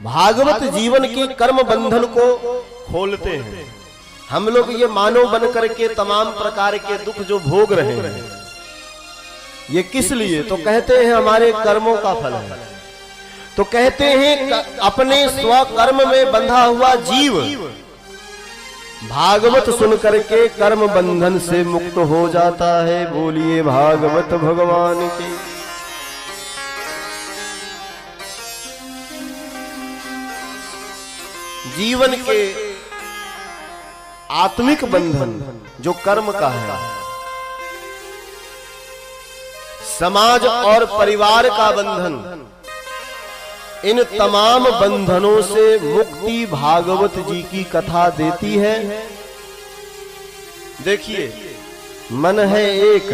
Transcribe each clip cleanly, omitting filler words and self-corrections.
भागवत जीवन के कर्म बंधन को खोलते हैं। हम लोग ये मानव बन करके तमाम प्रकार के दुख जो भोग रहे हैं, ये किस लिए? तो कहते हैं हमारे कर्मों का फल है। तो कहते हैं अपने स्वकर्म में बंधा हुआ जीव भागवत सुन करके कर्म बंधन से मुक्त हो जाता है। बोलिए भागवत भगवान के। जीवन के आत्मिक बंधन जो कर्म का है, समाज और परिवार का बंधन, इन तमाम बंधनों से मुक्ति भागवत जी की कथा देती है। देखिए, मन है एक,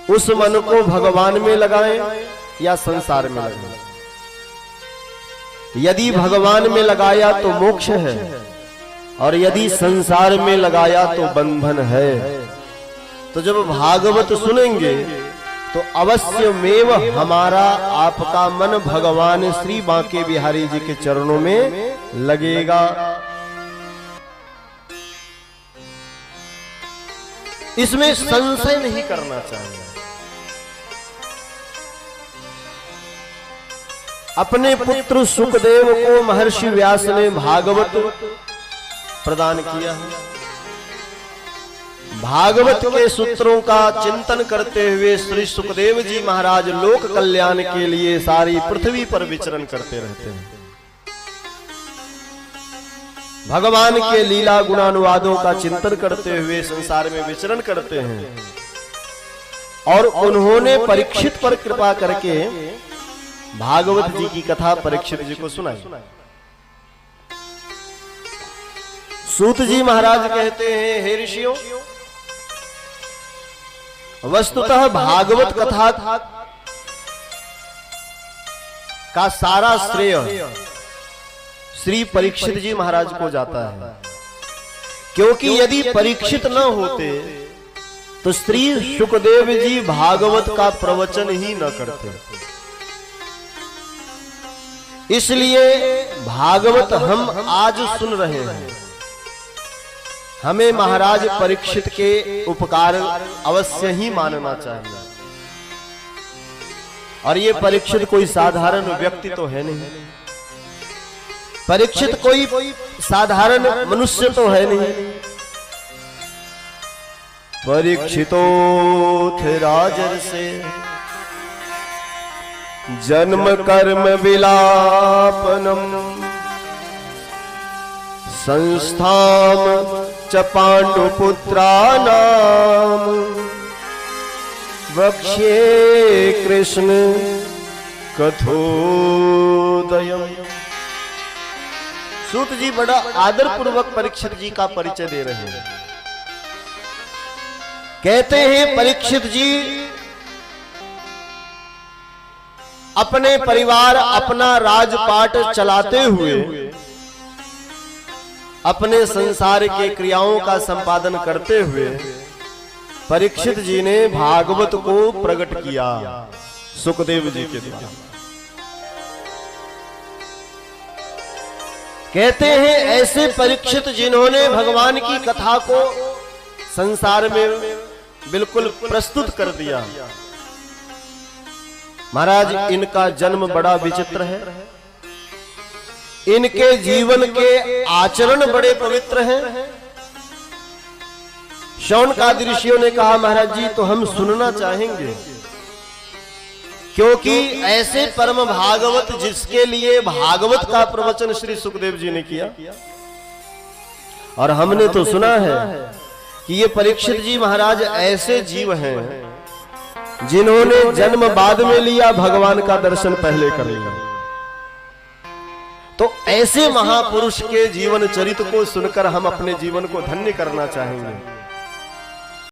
उस मन को भगवान में लगाएं या संसार में लगाएं। यदि भगवान में लगाया तो मोक्ष है, और यदि संसार में लगाया तो बंधन है। तो जब भागवत सुनेंगे तो अवश्य मेव हमारा आपका मन भगवान श्री बांके बिहारी जी के चरणों में लगेगा। इसमें संशय नहीं करना चाहिए। अपने पुत्र सुखदेव को महर्षि व्यास ने भागवत प्रदान किया है। भागवत के सूत्रों का चिंतन करते हुए श्री सुखदेव जी महाराज लोक कल्याण के लिए सारी पृथ्वी पर विचरण करते रहते हैं। भगवान के लीला गुणानुवादों का चिंतन करते हुए संसार में विचरण करते हैं। और उन्होंने परीक्षित पर कृपा करके भागवत जी की कथा परीक्षित जी को सुनाई। सूत जी महाराज कहते हैं, हे ऋषियों, वस्तुतः भागवत कथा का सारा श्रेय श्री परीक्षित जी महाराज को जाता है। क्योंकि यदि परीक्षित न होते तो श्री सुखदेव जी भागवत का प्रवचन ही न करते। इसलिए भागवत हम आज सुन रहे हैं। हमें महाराज परीक्षित के उपकार अवश्य ही मानना चाहिए। और ये परीक्षित कोई साधारण व्यक्ति तो है नहीं, परीक्षित कोई साधारण मनुष्य तो है नहीं। परीक्षितो थे राजर्षे जन्म कर्म विलापनम संस्थाम च पांडुपुत्राणाम वक्ष्ये कृष्ण कथोदयम। सूत जी बड़ा आदर पूर्वक परीक्षित जी का परिचय दे रहे हैं। कहते हैं, परीक्षित जी अपने परिवार, अपना राजपाट चलाते हुए अपने संसार के क्रियाओं का संपादन करते हुए परीक्षित जी ने भागवत को प्रकट किया सुखदेव जी के द्वारा। कहते हैं, ऐसे परीक्षित जिन्होंने भगवान की कथा को संसार में बिल्कुल प्रस्तुत कर दिया। महाराज, इनका जन्म बड़ा विचित्र है। इनके जीवन के आचरण बड़े पवित्र हैं। शौनकादि ऋषियों ने कहा, महाराज जी तो हम सुनना चाहेंगे, क्योंकि ऐसे परम भागवत जिसके लिए भागवत का प्रवचन श्री सुखदेव जी ने किया। और हमने तो सुना है कि ये परीक्षित जी महाराज ऐसे जीव हैं जिन्होंने जन्म बाद में लिया, भगवान का दर्शन पहले कर लिया। तो ऐसे महापुरुष के जीवन चरित्र को सुनकर हम अपने जीवन को धन्य करना चाहेंगे।